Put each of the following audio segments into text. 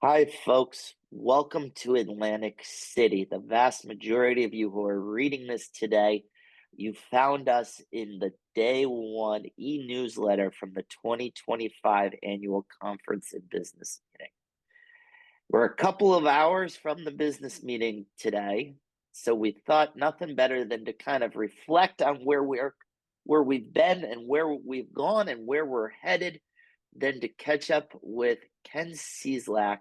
Hi, folks. Welcome to Atlantic City. The vast majority of you who are reading this today, you found us in the day one e-newsletter from the 2025 annual conference and business meeting. We're a couple of hours from the business meeting today, so we thought nothing better than to kind of reflect on where we've been and where we've gone and where we're headed, than to catch up with Ken Cieslak,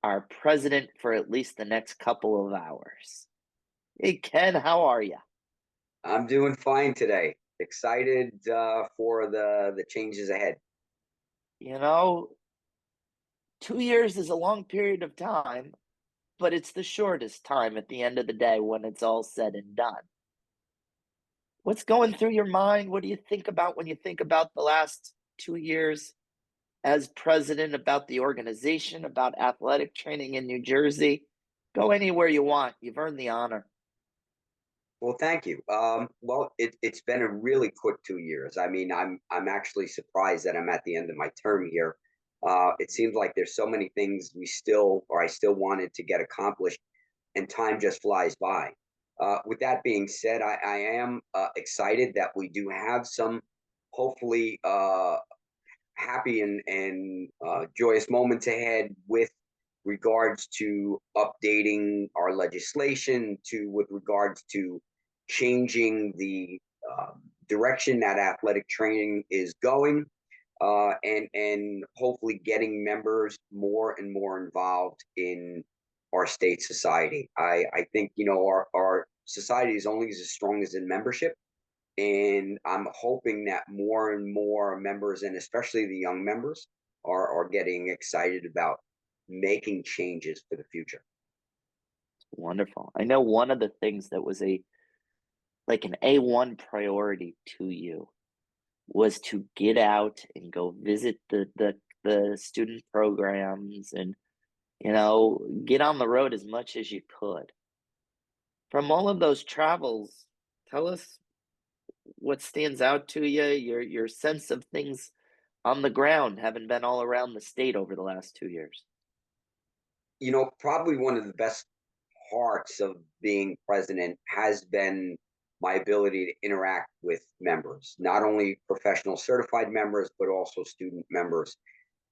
our president, for at least the next couple of hours. Hey, Ken, how are you? I'm doing fine today. Excited for the changes ahead. You know, 2 years is a long period of time, but it's the shortest time at the end of the day when it's all said and done. What's going through your mind? What do you think about when you think about the last 2 years as president, about the organization, about athletic training in New Jersey? Go anywhere you want. You've earned the honor. Well, thank you. It's been a really quick 2 years. I mean, I'm actually surprised that I'm at the end of my term here. It seems like there's so many things I still wanted to get accomplished, and time just flies by. With that being said, I am excited that we do have some, hopefully, happy and joyous moments ahead with regards to updating our legislation, to with regards to changing the direction that athletic training is going, and hopefully getting members more and more involved in our state society. I think our society is only as strong as in membership, and I'm hoping that more and more members, and especially the young members, are getting excited about making changes for the future. Wonderful. I know one of the things that was an A1 priority to you was to get out and go visit the student programs and get on the road as much as you could. From all of those travels, tell us what stands out to you, your sense of things on the ground, having been all around the state over the last 2 years. Probably one of the best parts of being president has been my ability to interact with members, not only professional certified members, but also student members.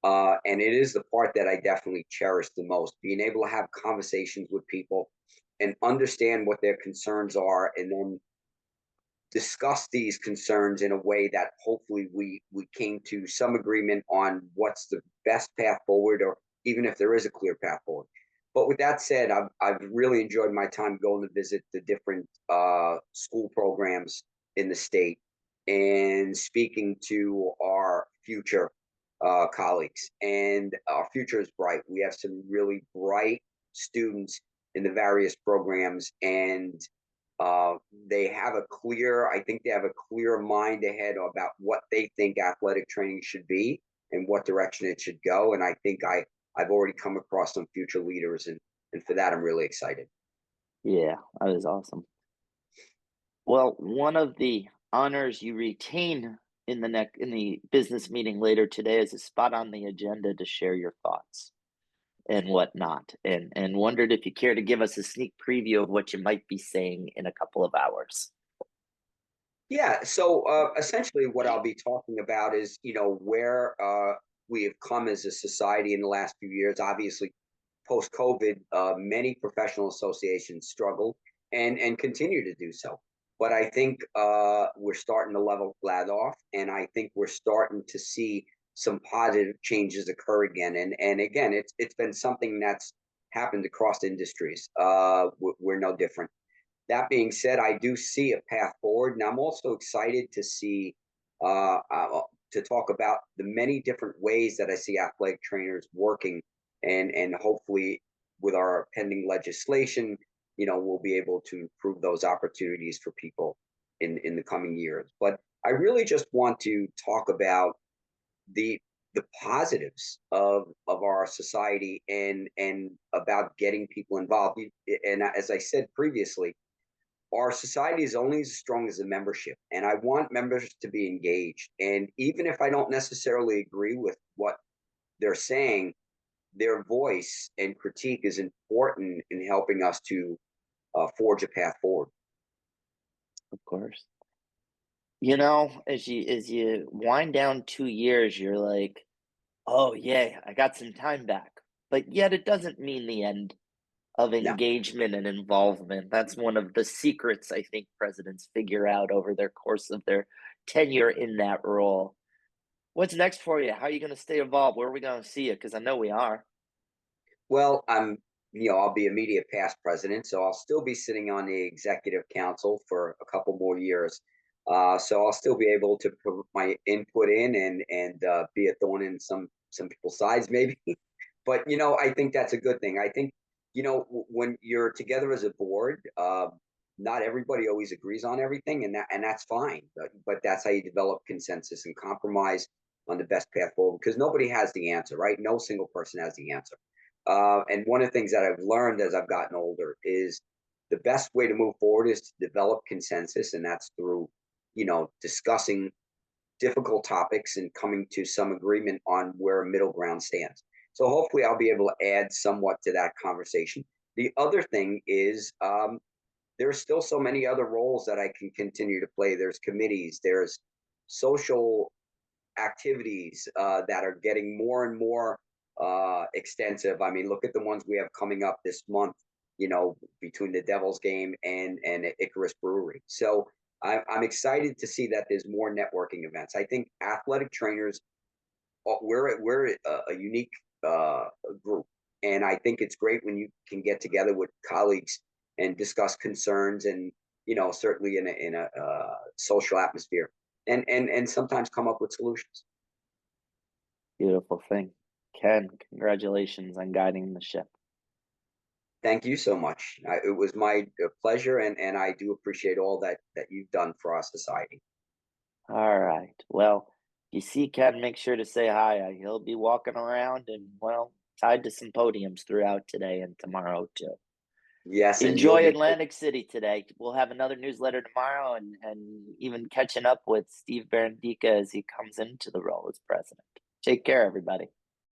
And it is the part that I definitely cherish the most, being able to have conversations with people and understand what their concerns are, and then discuss these concerns in a way that hopefully we came to some agreement on what's the best path forward, or even if there is a clear path forward. But with that said, I've really enjoyed my time going to visit the different school programs in the state and speaking to our future colleagues. And our future is bright. We have some really bright students in the various programs, and I think they have a clear mind ahead about what they think athletic training should be and what direction it should go. And I think I've already come across some future leaders, and for that, I'm really excited. Yeah, that was awesome. Well, one of the honors you retain in the business meeting later today is a spot on the agenda to share your thoughts and whatnot, and wondered if you care to give us a sneak preview of what you might be saying in a couple of hours. Yeah. So essentially, what I'll be talking about is, where we have come as a society in the last few years. Obviously, post COVID, many professional associations struggled and continue to do so. But I think we're starting to level that off, and I think we're starting to see some positive changes occur again. And again, it's been something that's happened across industries. We're no different. That being said, I do see a path forward, and I'm also excited to see to talk about the many different ways that I see athletic trainers working, and hopefully with our pending legislation, we'll be able to improve those opportunities for people in the coming years. But I really just want to talk about the the positives of our society, and about getting people involved. And as I said previously, our society is only as strong as the membership, and I want members to be engaged. And even if I don't necessarily agree with what they're saying, their voice and critique is important in helping us to forge a path forward. Of course. You know, as you wind down 2 years, you're like, oh yeah, I got some time back. But yet it doesn't mean the end of No. engagement and involvement. That's one of the secrets I think presidents figure out over their course of their tenure in that role. What's next for you? How are you going to stay involved? Where are we going to see you? Because I know we are. Well, I'll be immediate past president, so I'll still be sitting on the executive council for a couple more years. So I'll still be able to put my input in and be a thorn in some people's sides, maybe. But I think that's a good thing. I think when you're together as a board, not everybody always agrees on everything, and that's fine. But that's how you develop consensus and compromise on the best path forward. Because nobody has the answer, right? No single person has the answer. And one of the things that I've learned as I've gotten older is the best way to move forward is to develop consensus, and that's through discussing difficult topics and coming to some agreement on where a middle ground stands. So hopefully I'll be able to add somewhat to that conversation. The other thing is there's still so many other roles that I can continue to play. There's committees, there's social activities that are getting more and more extensive. I mean, look at the ones we have coming up this month. Between the Devils game and Icarus Brewery. So I'm excited to see that there's more networking events. I think athletic trainers we're a unique group, and I think it's great when you can get together with colleagues and discuss concerns, and certainly in a social atmosphere, and sometimes come up with solutions. Beautiful thing. Ken, congratulations on guiding the ship. Thank you so much. It was my pleasure, and I do appreciate all that you've done for our society. All right. Well, you see Ken, make sure to say hi. He'll be walking around and, well, tied to some podiums throughout today and tomorrow too. Yes, and you'll Enjoy be. Atlantic City today. We'll have another newsletter tomorrow and even catching up with Steve Barandica as he comes into the role as president. Take care, everybody.